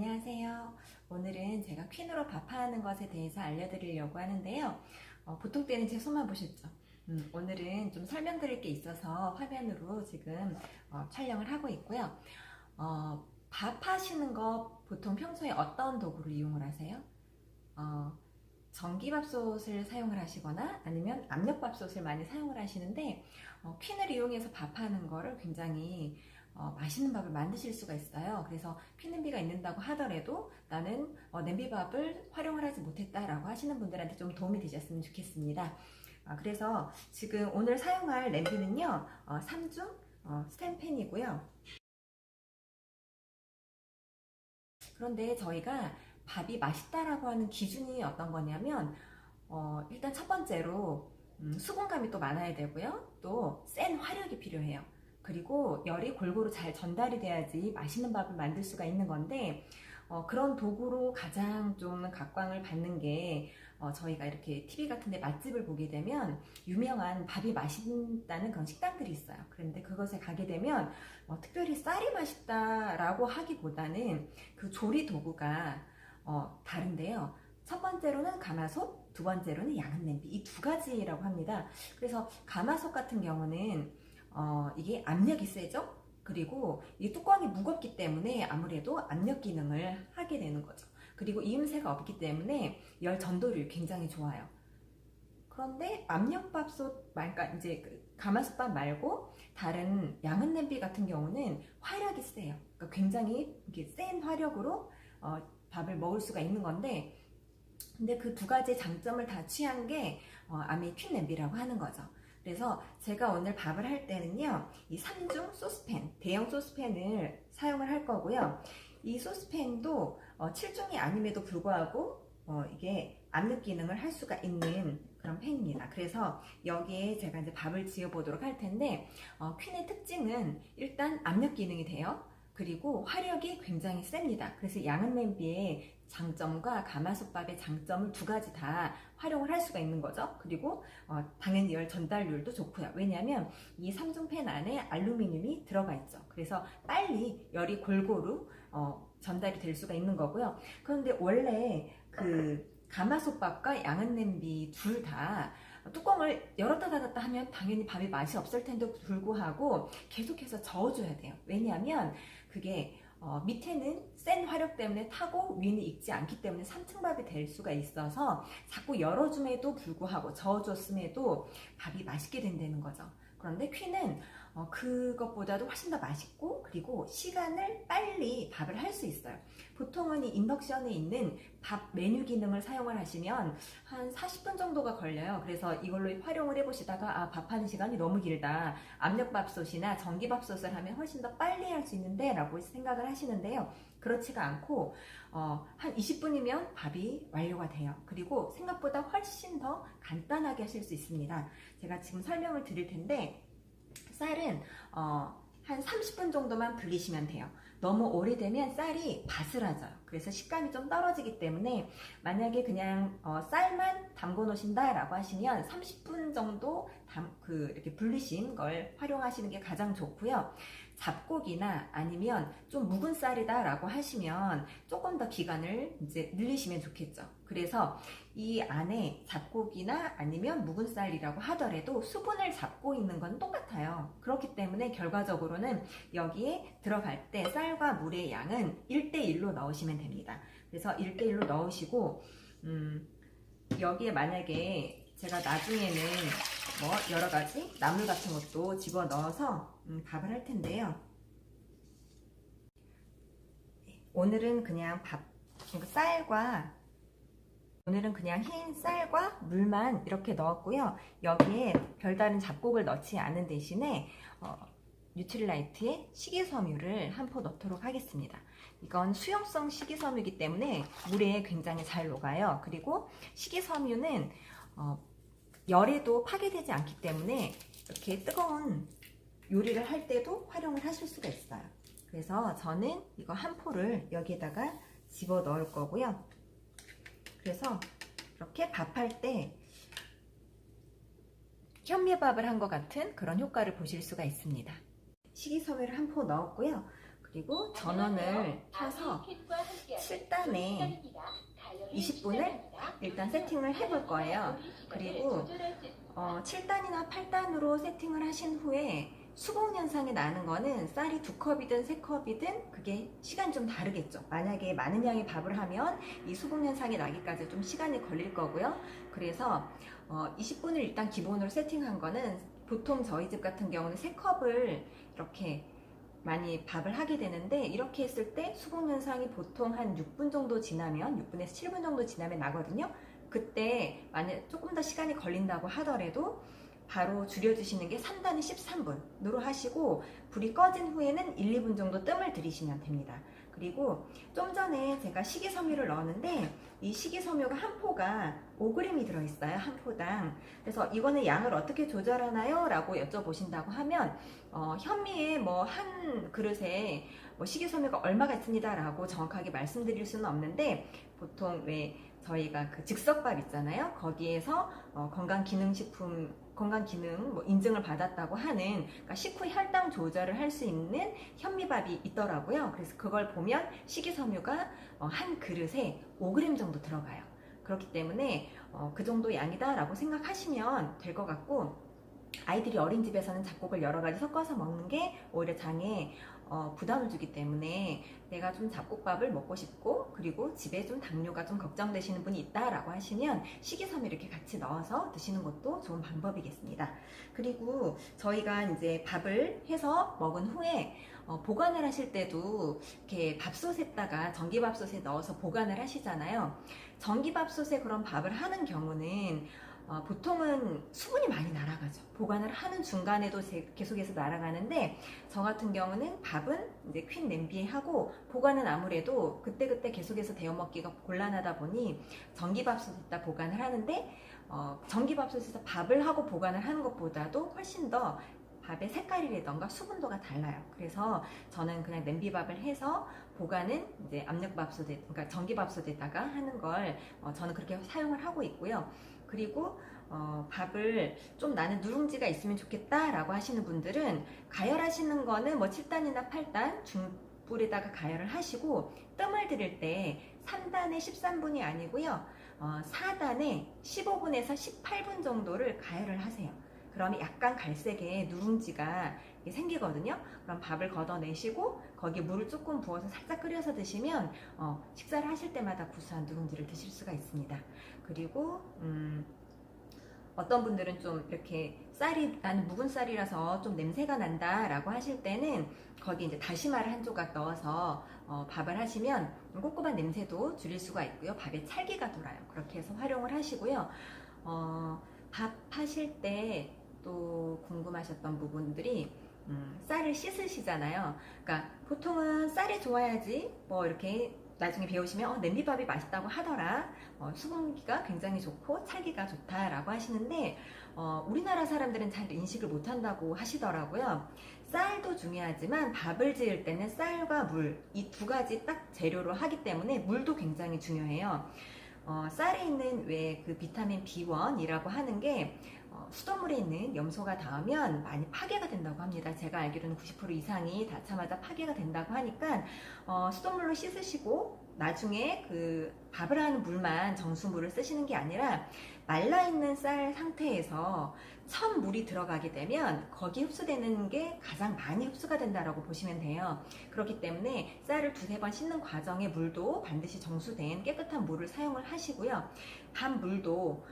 안녕하세요. 오늘은 제가 퀸으로 밥하는 것에 대해서 알려드리려고 하는데요. 보통 때는 제 손만 보셨죠? 오늘은 좀 설명드릴 게 있어서 화면으로 지금 촬영을 하고 있고요. 밥 하시는 거 보통 평소에 어떤 도구를 이용을 하세요? 어, 전기밥솥을 사용을 하시거나 아니면 압력밥솥을 많이 사용을 하시는데 퀸을 이용해서 밥하는 거를 굉장히 맛있는 밥을 만드실 수가 있어요. 그래서 퀸 냄비가 있는다고 하더라도 나는 냄비밥을 활용을 하지 못했다라고 하시는 분들한테 좀 도움이 되셨으면 좋겠습니다. 그래서 지금 오늘 사용할 냄비는요, 삼중 스텐팬이고요. 그런데 저희가 밥이 맛있다라고 하는 기준이 어떤 거냐면 일단 첫 번째로 수분감이 또 많아야 되고요. 또 센 화력이 필요해요. 그리고 열이 골고루 잘 전달이 돼야지 맛있는 밥을 만들 수가 있는 건데 그런 도구로 가장 좀 각광을 받는 게 저희가 이렇게 TV 같은 데 맛집을 보게 되면 유명한 밥이 맛있다는 그런 식당들이 있어요. 그런데 그것에 가게 되면 특별히 쌀이 맛있다라고 하기보다는 그 조리 도구가 다른데요. 첫 번째로는 가마솥, 두 번째로는 양은 냄비, 이 두 가지라고 합니다. 그래서 가마솥 같은 경우는 이게 압력이 세죠? 그리고 이 뚜껑이 무겁기 때문에 아무래도 압력 기능을 하게 되는 거죠. 그리고 이음새가 없기 때문에 열 전도율이 굉장히 좋아요. 그런데 압력밥솥, 그러니까 이제 그 가마솥밥 말고 다른 양은 냄비 같은 경우는 화력이 세요. 그러니까 굉장히 이렇게 센 화력으로 밥을 먹을 수가 있는 건데, 근데 그 두 가지 장점을 다 취한 게 아미 퀸 냄비라고 하는 거죠. 그래서 제가 오늘 밥을 할 때는요, 이 3중 소스팬, 대형 소스팬을 사용을 할 거고요. 이 소스팬도 7중이 아님에도 불구하고 이게 압력 기능을 할 수가 있는 그런 팬입니다. 그래서 여기에 제가 이제 밥을 지어 보도록 할 텐데, 퀸의 특징은 일단 압력 기능이 돼요. 그리고 화력이 굉장히 셉니다. 그래서 양은 냄비의 장점과 가마솥밥의 장점을 두 가지 다 활용을 할 수가 있는 거죠. 그리고 당연히 열 전달률도 좋고요. 왜냐하면 이 3중팬 안에 알루미늄이 들어가 있죠. 그래서 빨리 열이 골고루 전달이 될 수가 있는 거고요. 그런데 원래 그 가마솥밥과 양은 냄비 둘 다 뚜껑을 열었다 닫았다 하면 당연히 밥이 맛이 없을 텐데 불구하고 계속해서 저어줘야 돼요. 왜냐하면 그게 밑에는 센 화력 때문에 타고 위는 익지 않기 때문에 3층밥이 될 수가 있어서 자꾸 열어줌에도 불구하고 저어줬음에도 밥이 맛있게 된다는 거죠. 그런데 퀸은 그것보다도 훨씬 더 맛있고 그리고 시간을 빨리 밥을 할 수 있어요. 보통은 이 인덕션에 있는 밥 메뉴 기능을 사용을 하시면 한 40분 정도가 걸려요. 그래서 이걸로 활용을 해보시다가 밥하는 시간이 너무 길다. 압력밥솥이나 전기밥솥을 하면 훨씬 더 빨리 할 수 있는데 라고 생각을 하시는데요. 그렇지가 않고 한 20분이면 밥이 완료가 돼요. 그리고 생각보다 훨씬 더 간단하게 하실 수 있습니다. 제가 지금 설명을 드릴 텐데 쌀은 한 30분 정도만 불리시면 돼요. 너무 오래되면 쌀이 바스라져요. 그래서 식감이 좀 떨어지기 때문에 만약에 그냥 쌀만 담궈 놓으신다 라고 하시면 30분 정도 이렇게 불리신 걸 활용하시는 게 가장 좋고요. 잡곡이나 아니면 좀 묵은 쌀이다 라고 하시면 조금 더 기간을 이제 늘리시면 좋겠죠. 그래서 이 안에 잡곡이나 아니면 묵은 쌀이라고 하더라도 수분을 잡고 있는 건 똑같아요. 그렇기 때문에 결과적으로는 여기에 들어갈 때 쌀과 물의 양은 1대1로 넣으시면 됩니다. 그래서 1대1로 넣으시고 여기에 만약에 제가 나중에는 뭐 여러 가지 나물 같은 것도 집어 넣어서 밥을 할 텐데요. 오늘은 그냥 오늘은 그냥 흰 쌀과 물만 이렇게 넣었고요. 여기에 별다른 잡곡을 넣지 않은 대신에 뉴트릴라이트의 식이섬유를 한 포 넣도록 하겠습니다. 이건 수용성 식이섬유이기 때문에 물에 굉장히 잘 녹아요. 그리고 식이섬유는 열에도 파괴되지 않기 때문에 이렇게 뜨거운 요리를 할 때도 활용을 하실 수가 있어요. 그래서 저는 이거 한 포를 여기에다가 집어 넣을 거고요. 그래서 이렇게 밥할 때 현미밥을 한 것 같은 그런 효과를 보실 수가 있습니다. 식이섬유를 한 포 넣었고요. 그리고 전원을 켜서 7단에 20분을 일단 세팅을 해볼 거예요. 그리고 7단이나 8단으로 세팅을 하신 후에 수봉 현상이 나는 거는 쌀이 2컵이든 3컵이든 그게 시간이 좀 다르겠죠. 만약에 많은 양의 밥을 하면 이 수봉 현상이 나기까지 좀 시간이 걸릴 거고요. 그래서 20분을 일단 기본으로 세팅한 거는 보통 저희 집 같은 경우는 3컵을 이렇게 많이 밥을 하게 되는데, 이렇게 했을 때 수봉 현상이 보통 한 6분 정도 지나면, 6분에서 7분 정도 지나면 나거든요. 그때 만약 조금 더 시간이 걸린다고 하더라도 바로 줄여주시는 게 3단이 13분으로 하시고, 불이 꺼진 후에는 1, 2분 정도 뜸을 들이시면 됩니다. 그리고 좀 전에 제가 식이섬유를 넣었는데, 이 식이섬유가 한 포가 5g이 들어있어요. 한 포당. 그래서 이거는 양을 어떻게 조절하나요? 라고 여쭤보신다고 하면 현미에 뭐 한 그릇에 뭐 식이섬유가 얼마가 있습니다 라고 정확하게 말씀드릴 수는 없는데, 보통 왜 저희가 그 즉석밥 있잖아요. 거기에서 건강기능식품, 건강기능 뭐 인증을 받았다고 하는, 그러니까 식후 혈당 조절을 할 수 있는 현미밥이 있더라고요. 그래서 그걸 보면 식이섬유가 한 그릇에 5g 정도 들어가요. 그렇기 때문에 그 정도 양이다 라고 생각하시면 될 것 같고, 아이들이 어린 집에서는 잡곡을 여러 가지 섞어서 먹는 게 오히려 장에 부담을 주기 때문에, 내가 좀 잡곡밥을 먹고 싶고 그리고 집에 좀 당뇨가 좀 걱정되시는 분이 있다라고 하시면 식이섬유 이렇게 같이 넣어서 드시는 것도 좋은 방법이겠습니다. 그리고 저희가 이제 밥을 해서 먹은 후에 보관을 하실 때도 이렇게 밥솥에다가 전기밥솥에 넣어서 보관을 하시잖아요. 전기밥솥에 그런 밥을 하는 경우는 보통은 수분이 많이 날아가죠. 보관을 하는 중간에도 계속해서 날아가는데, 저 같은 경우는 밥은 이제 퀸 냄비에 하고, 보관은 아무래도 그때그때 계속해서 데워 먹기가 곤란하다 보니 전기밥솥에다 보관을 하는데, 전기밥솥에서 밥을 하고 보관을 하는 것보다도 훨씬 더 밥의 색깔이라던가 수분도가 달라요. 그래서 저는 그냥 냄비밥을 해서 보관은 이제 압력밥솥에, 그러니까 전기밥솥에다가 하는 걸 저는 그렇게 사용을 하고 있고요. 그리고 밥을 좀 나는 누룽지가 있으면 좋겠다 라고 하시는 분들은, 가열하시는 거는 뭐 7단이나 8단 중불에다가 가열을 하시고, 뜸을 들일 때 3단에 13분이 아니고요, 4단에 15분에서 18분 정도를 가열을 하세요. 그러면 약간 갈색의 누룽지가 생기거든요. 그럼 밥을 걷어내시고 거기에 물을 조금 부어서 살짝 끓여서 드시면 식사를 하실 때마다 구수한 누룽지를 드실 수가 있습니다. 그리고 어떤 분들은 좀 이렇게 쌀이, 나는 묵은 쌀이라서 좀 냄새가 난다 라고 하실 때는 거기 이제 다시마를 한 조각 넣어서 밥을 하시면 꿉꿉한 냄새도 줄일 수가 있고요. 밥에 찰기가 돌아요. 그렇게 해서 활용을 하시고요. 밥 하실 때 또 궁금하셨던 부분들이, 쌀을 씻으시잖아요. 그러니까 보통은 쌀이 좋아야지 뭐 이렇게 나중에 배우시면 냄비밥이 맛있다고 하더라, 수분기가 굉장히 좋고 찰기가 좋다라고 하시는데, 우리나라 사람들은 잘 인식을 못한다고 하시더라고요. 쌀도 중요하지만 밥을 지을 때는 쌀과 물, 이 두 가지 딱 재료로 하기 때문에 물도 굉장히 중요해요. 쌀에 있는 왜 그 비타민 B1이라고 하는 게 수돗물에 있는 염소가 닿으면 많이 파괴가 된다고 합니다. 제가 알기로는 90% 이상이 닿자마자 파괴가 된다고 하니까 수돗물로 씻으시고 나중에 그 밥을 하는 물만 정수물을 쓰시는 게 아니라, 말라있는 쌀 상태에서 첫 물이 들어가게 되면 거기 흡수되는 게 가장 많이 흡수가 된다고 보시면 돼요. 그렇기 때문에 쌀을 두세 번 씻는 과정에 물도 반드시 정수된 깨끗한 물을 사용을 하시고요. 밥 물도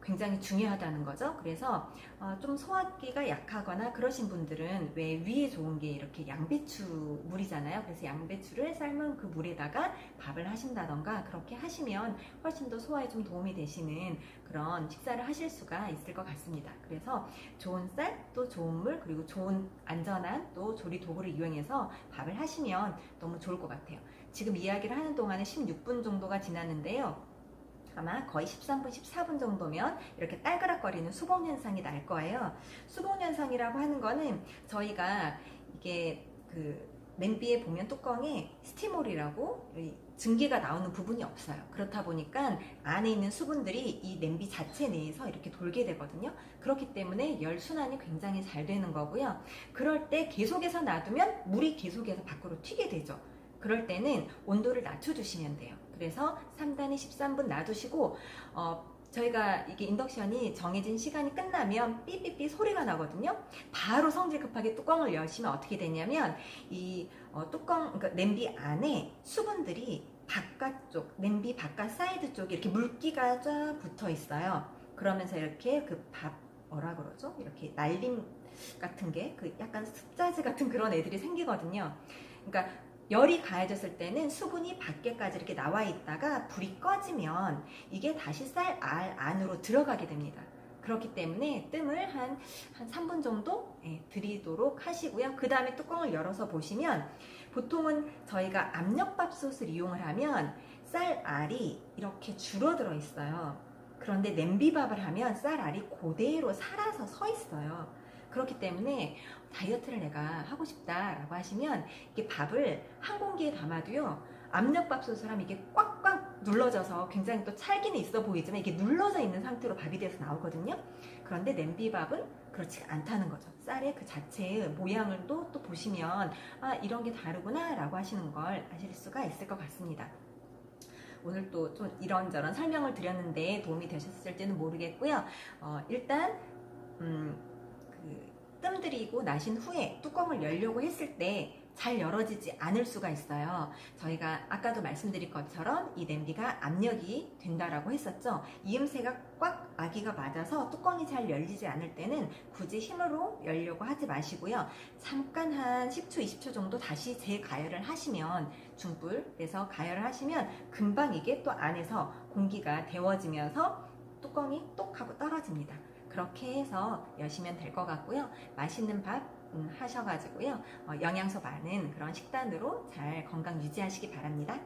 굉장히 중요하다는 거죠. 그래서 좀 소화기가 약하거나 그러신 분들은 왜 위에 좋은 게 이렇게 양배추 물이잖아요. 그래서 양배추를 삶은 그 물에다가 밥을 하신다던가 그렇게 하시면 훨씬 더 소화에 좀 도움이 되시는 그런 식사를 하실 수가 있을 것 같습니다. 그래서 좋은 쌀, 또 좋은 물, 그리고 좋은 안전한 또 조리 도구를 이용해서 밥을 하시면 너무 좋을 것 같아요. 지금 이야기를 하는 동안에 16분 정도가 지났는데요. 아마 거의 13분, 14분 정도면 이렇게 딸그락거리는 수봉 현상이 날 거예요. 수봉 현상이라고 하는 거는 저희가 이게 그 냄비에 보면 뚜껑에 스티몰이라고 증기가 나오는 부분이 없어요. 그렇다 보니까 안에 있는 수분들이 이 냄비 자체 내에서 이렇게 돌게 되거든요. 그렇기 때문에 열 순환이 굉장히 잘 되는 거고요. 그럴 때 계속해서 놔두면 물이 계속해서 밖으로 튀게 되죠. 그럴 때는 온도를 낮춰주시면 돼요. 그래서 3단에 13분 놔두시고 저희가 이게 인덕션이 정해진 시간이 끝나면 삐삐삐 소리가 나거든요. 바로 성질 급하게 뚜껑을 여시면 어떻게 되냐면 이 뚜껑, 그러니까 냄비 안에 수분들이 바깥쪽, 냄비 바깥 사이드 쪽에 이렇게 물기가 쫙 붙어 있어요. 그러면서 이렇게 그 뭐라 그러죠? 이렇게 날림 같은 게 그 약간 습자지 같은 그런 애들이 생기거든요. 그러니까 열이 가해졌을 때는 수분이 밖에까지 이렇게 나와 있다가 불이 꺼지면 이게 다시 쌀 알 안으로 들어가게 됩니다. 그렇기 때문에 뜸을 한 3분 정도 들이도록 하시고요. 그 다음에 뚜껑을 열어서 보시면 보통은 저희가 압력밥솥을 이용을 하면 쌀 알이 이렇게 줄어들어 있어요. 그런데 냄비밥을 하면 쌀 알이 그대로 살아서 서 있어요. 그렇기 때문에 다이어트를 내가 하고 싶다라고 하시면 이게 밥을 한 공기에 담아도요, 압력밥솥을 하면 이게 꽉꽉 눌러져서 굉장히 또 찰기는 있어 보이지만 이게 눌러져 있는 상태로 밥이 돼서 나오거든요. 그런데 냄비밥은 그렇지가 않다는 거죠. 쌀의 그 자체의 모양을 또 보시면 아, 이런 게 다르구나 라고 하시는 걸 아실 수가 있을 것 같습니다. 오늘 또 좀 이런저런 설명을 드렸는데 도움이 되셨을지는 모르겠고요. 일단 뜸 들이고 나신 후에 뚜껑을 열려고 했을 때 잘 열어지지 않을 수가 있어요. 저희가 아까도 말씀드린 것처럼 이 냄비가 압력이 된다라고 했었죠. 이음새가 꽉 아기가 맞아서 뚜껑이 잘 열리지 않을 때는 굳이 힘으로 열려고 하지 마시고요. 잠깐 한 10초, 20초 정도 다시 재가열을 하시면 중불에서 가열을 하시면 금방 이게 또 안에서 공기가 데워지면서 뚜껑이 똑 하고 떨어집니다. 그렇게 해서 여시면 될 것 같고요. 맛있는 밥 하셔가지고요. 영양소 많은 그런 식단으로 잘 건강 유지하시기 바랍니다.